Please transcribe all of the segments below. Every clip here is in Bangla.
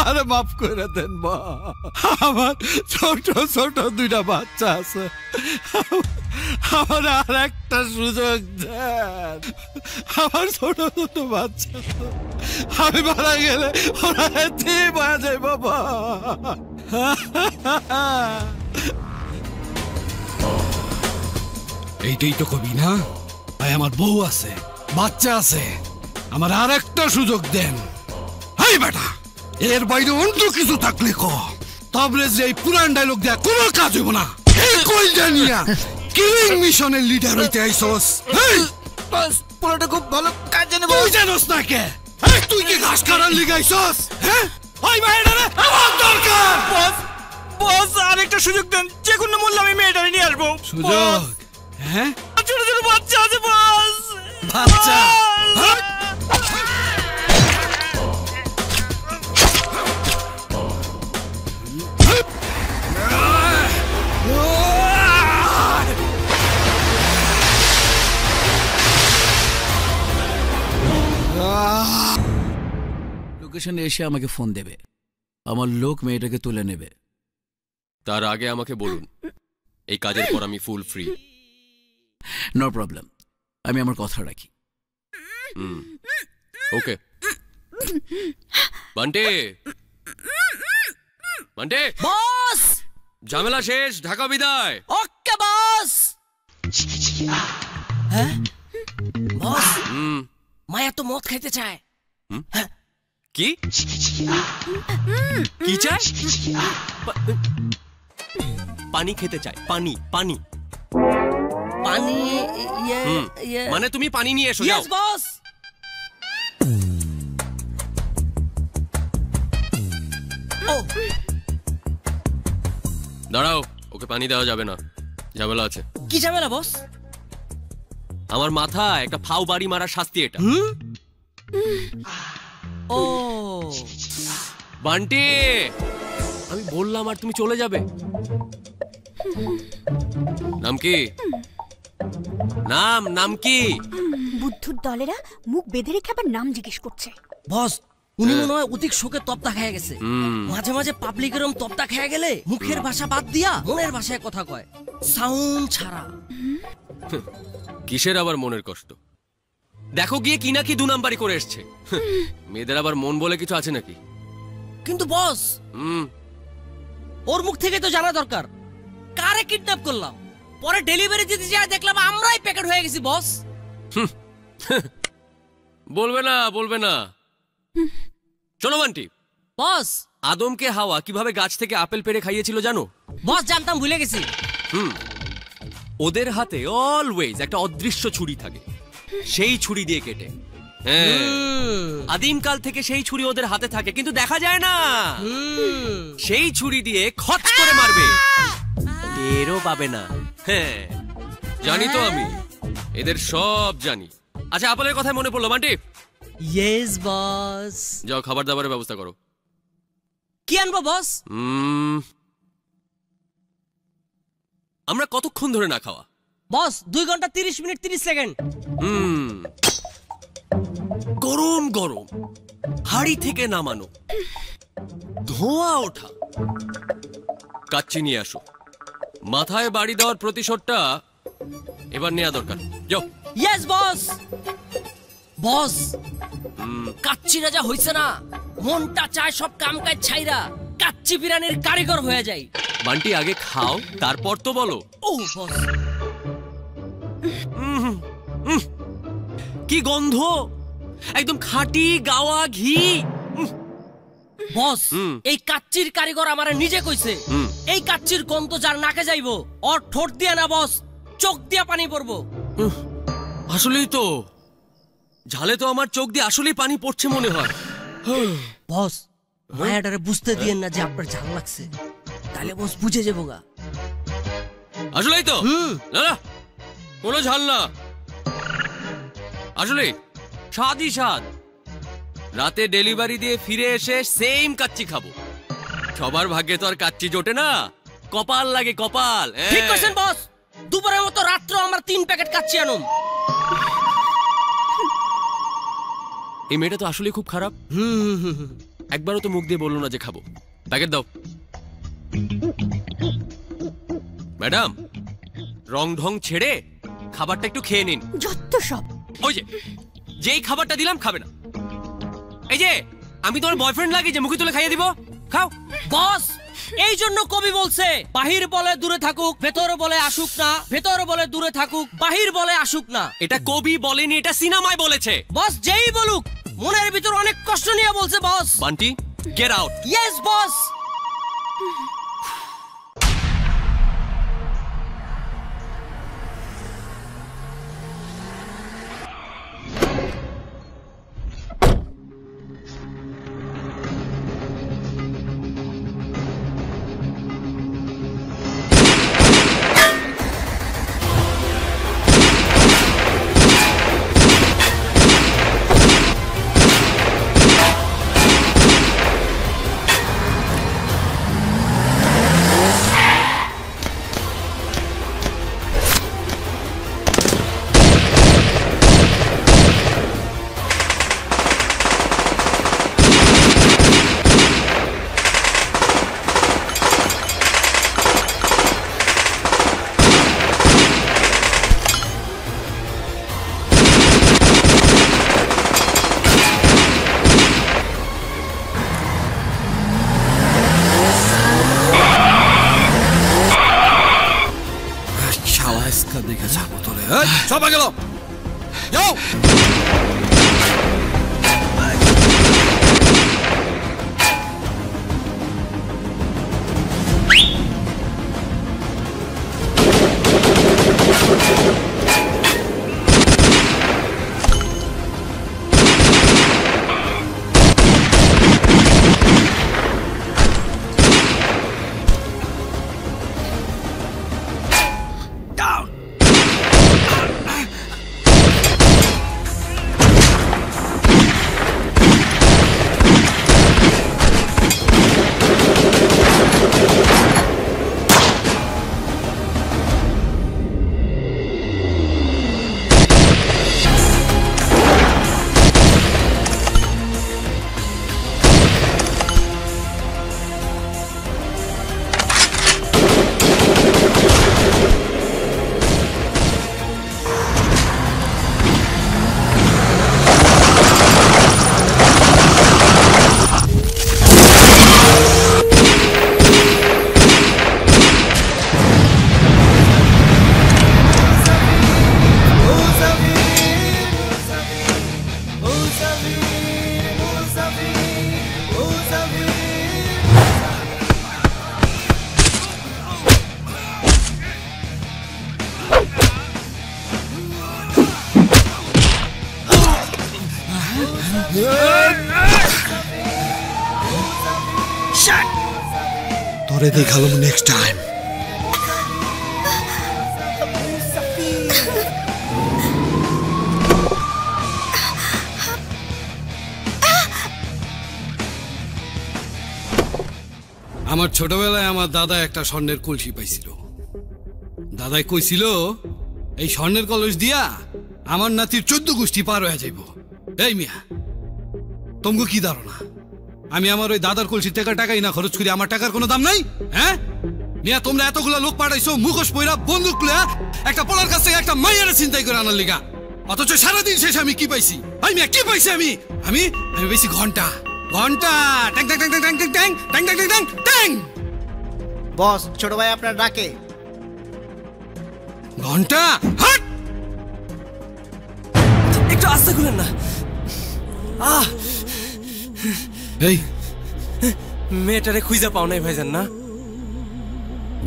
আমারে মাফ করে দেন বস। আমার ছোট ছোট দুইটা বাচ্চা আছে, আমার আর একটা সুযোগ দেন। আমার ছোট ছোট বাচ্চা, আমি মারা গেলে ওরা এতে মারা যায় বাবা। এইটাই তো কবি না ভাই? আমার বউ আছে, বাচ্চা আছে, আমার আর একটা সুযোগ দেন। হাই বেটা, এর বাইরে অন্য কিছু থাকলে ক, তবে যে এই পুরান ডায়লগ দেয়া কোনো কাজ হইব না। এই কই জানিয়া কিলিং মিশনের লিডার হইতে আইছস? এই বস পুরোটা খুব ভালো কাজ জানে। তুই জানোস না কে? এই তুই কি ঘাস কাটার লিগাইছস? হ্যাঁ, ওই মেয়েটারে আমার দরকার। বস বস আরেকটা সুযোগ দেন, যে কোনো মূল্যে আমি মেয়েটারে নিয়ে আসবো। সুযোগ? হ্যাঁ, ছোট ছোট বাচ্চা আছে বস। বাচ্চা? লোকেশনে এসে আমাকে ফোন দেবে, আমার লোক মেয়েটাকে তুলে নেবে। তার আগে আমাকে বলুন, এই কাজের পর আমি ফুল ফ্রি। নো প্রবলেম, আমি আমার কথা রাখি। ওকে বান্টে, বান্টে বস, ঝামেলা শেষ, ঢাকা বিদায়। ওকে বস। হ্যাঁ বস, মায়া তো মদ খাইতে চায়। কি কি চায়? পানি খেতে চায়। পানি পানি পানি? মানে তুমি পানি নিয়ে এসো। Yes boss. ও দাঁড়াও, ওকে পানি দেওয়া যাবে না, ঝামেলা আছে। কি ঝামেলা বস? আমার মাথায় একটা ফাউ বাড়ি মারার শাস্তি এটা। ও বান্টি, আমি বললাম আর তুমি চলে যাবে। নাম কি? নাম নাম কি? বুদ্ধুর দলেরা মুখ বেঁধে রেখে আবার নাম জিজ্ঞেস করছে। বস, উনি মনে হয় অধিক শোকে তপ্তা খেয়ে গেছে। মাঝে মাঝে পাবলিক এরম তপ্তা খেয়ে গেলে মুখের ভাষা বাদ দিয়া মনের ভাষায় কথা কয়, সাউন্ড ছাড়া। কিসের আবার মনের কষ্ট? দেখো গিয়ে কি না কি 2 নাম্বারই করে এসছে। মেয়েদের আবার মন বলে কিছু আছে নাকি? কিন্তু বস, ওর মুখ থেকে তো জানা দরকার কারে কিডন্যাপ করলাম। পরে ডেলিভারি দিতে যায় দেখলাম আমরাই প্যাকেট হয়ে গেছি বস। বলবে না বলবে না। শোনো বান্টি বস, আদমকে হাওয়া কিভাবে গাছ থেকে আপেল পেড়ে খাইয়েছিল জানো? বস জানতাম, ভুলে গেছি। ওদের হাতে অলওয়েজ একটা অদৃশ্য ছুরি থাকে, সেই ছুরি দিয়ে কেটে। হ্যাঁ, আদিমকাল থেকে সেই ছুরি ওদের হাতে থাকে, কিন্তু দেখা যায় না। সেই ছুরি দিয়ে খচ করে মারবে, টেরও পাবে না। হ্যাঁ জানি তো আমি, এদের সব জানি। আচ্ছা, আপেলের কথায় মনে পড়লো বান্টি। Yes boss. যাও খাবার দাবারের ব্যবস্থা করো। কি আনবো বস? আমরা কতক্ষণ ধরে না খাওয়া? বস 2 ঘন্টা 30 মিনিট 30 সেকেন্ড। গরম গরম হাড়ি থেকে নামানো, ধোঁয়া ওঠা। কাচ্চি নিয়ে আসো, মাথায় বাড়ি দেওয়ার প্রতিশোধটা এবার নেওয়া দরকার। যাও। Yes boss. বস, কাচ্চি রাজা হইছে না, মনটা চায় সব কাম কাজ ছাইরা কাচ্চি বিরিয়ানির কারিগর হয়ে যায়। বান্টি আগে খাও, তারপর তো বলো। ও বস, কি গন্ধ, একদম খাঁটি গাওয়া ঘি। বস, এই কাচ্চির কারিগর আমারে নিজে কইছে, এই কাচ্চির গন্ধ যার নাকে যাইবো ওর ঠোঁট দিয়া না বস, চোখ দিয়া পানি পড়বো। আসলেই তো, ঝালে তো আমার চোখ দিয়ে আসলেই পানি পড়ছে মনে হয়। বস, মায়াটারে বুঝতে দিয়েন না যে আপনার ঝাল লাগছে, তাহলে বস বুঝে যাবো গা। আসলেই তো, না না কোনো ঝাল না, আসলে স্বাদই স্বাদ। রাতে ডেলিভারি দিয়ে ফিরে এসে সেম কাচ্চি খাবো। সবার ভাগ্যে তো আর কাচ্চি জোটে না, কপাল লাগে কপাল। ঠিক কইছেন বস, দুপুরের মতো রাত্র আমার 3 প্যাকেট কাচ্চি আনুম। এই মেয়েটা তো আসলে খুব খারাপ। একবারও তো মুখ দিয়ে বললো না যে খাবো। প্যাকেট দাও। ম্যাডাম, রং ঢং ছেড়ে খাবারটা একটু খেয়ে নিন। যত সব। ওই যে যেই খাবারটা দিলাম খাবে না। এই যে আমি তোমার বয়ফ্রেন্ড লাগে যে মুখে তুলে খাইয়ে দিব? খাও। বস, এই জন্য কবি বলছে বাহির বলে দূরে থাকুক, ভেতর বলে আসুক না, ভেতর বলে দূরে থাকুক, বাহির বলে আসুক না। এটা কবি বলেনি, এটা সিনেমায় বলেছে। বস যেই বলুক, মনের ভিতর অনেক কষ্ট নিয়ে বলছে boss. Bunty, get out. Yes boss. দেখে যাবো তোরে। সবাই গেল, যাও। তোরে দেখালাম নেক্সট টাইম। আমার ছোটবেলায় আমার দাদা একটা স্বর্ণের কলসি পাইছিল। দাদাই কইছিল এই স্বর্ণের কলস দিয়া আমার নাতির 14 গোষ্ঠী পার হয়ে যাইব। এই মিয়া, তোমগো কি ধারণা আমি আমার ওই দাদার কলসির টাকা টাকাই না খরচ করি? আমার টাকার কোনো দাম নাই? হ্যাঁ মিয়া, তোমরা এতগুলা লোক পাঠাইছো মুখোশ পইরা বন্দুক লইয়া একটা পোলার কাছ থেকে একটা মাইয়ারে চিন্তাই করে আনার লিগা, অথচ সারাদিন শেষে আমি কি পাইছি? এই মিয়া, কি পাইছি আমি? আমি আমি পাইছি ঘন্টা। ঘন্টা ট্যাং ট্যাং ট্যাং ট্যাং ট্যাং ট্যাং ট্যাং ট্যাং ট্যাং ট্যাং। বস, ছোট ভাই আপনার ডাকে। ঘন্টা হাট। একটু আস্তে খুলেন না। এই মেয়েটারে খুঁজে পাও নাই ভাইজান না?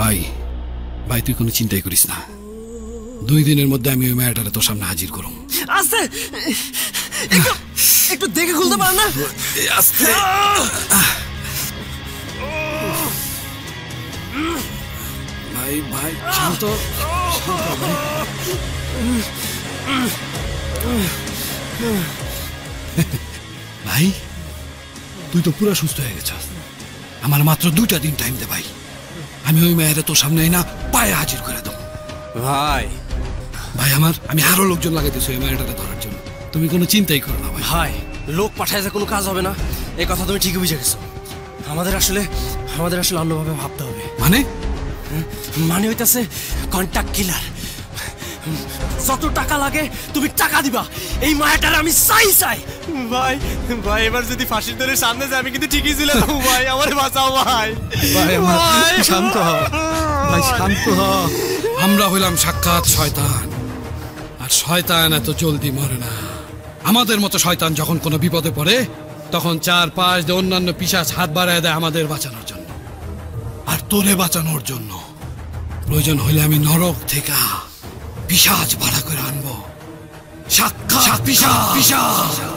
ভাই ভাই, তুই কোনো চিন্তাই করিস না, 2 দিনের মধ্যে আমি ওই মেয়েটারে তোর সামনে হাজির করুম। আস্তে, একটু দেখে খুলতে পারেন না? আস্তে। ভাই ভাই শান্ত। ভাই তুই তো পুরো সুস্থ হয়ে গেছিস, আমার মাত্র 2টা দিন টাইম দে ভাই, আমি ওই মেয়েরে তোর সামনে না পায়ে হাজির করে দেবো। ভাই ভাই আমার, আমি আরো লোকজন লাগাইতেছি ওই মেয়েটাকে ধরার জন্য, তুমি কোনো চিন্তাই করো না ভাই। ভাই, লোক পাঠায় যে কোনো কাজ হবে না। এই কথা তুমি ঠিকই বুঝে গেছো। আমাদের আসলে অন্যভাবে ভাবতে হবে। মানে মানে হইতাছে কন্টাক্ট কিলার। যত টাকা লাগে তুমি টাকা দিবা, এই মায়াটার আমি চাই। ভাই ভাই এবার যদি ফাঁসির দড়ির সামনে যায় আমি কিন্তু ঠিকই ছিল ভাই, আমার বাঁচাও ভাই। ভাই শান্ত হ ভাই, শান্ত হ। আমরা হইলাম সাক্ষাৎ শয়তান, আর শয়তান এত জলদি মরে না। আমাদের মতো শয়তান যখন কোনো বিপদে পড়ে তখন 4-5 দিয়ে অন্যান্য পিশাচ হাত বাড়ায় দেয় আমাদের বাঁচানোর জন্য, আর তোরে বাঁচানোর জন্য প্রয়োজন হইলে আমি নরক থেকে পিশাচ ভাড়া করে আনবো। সাক্ষাৎ পিশাচ।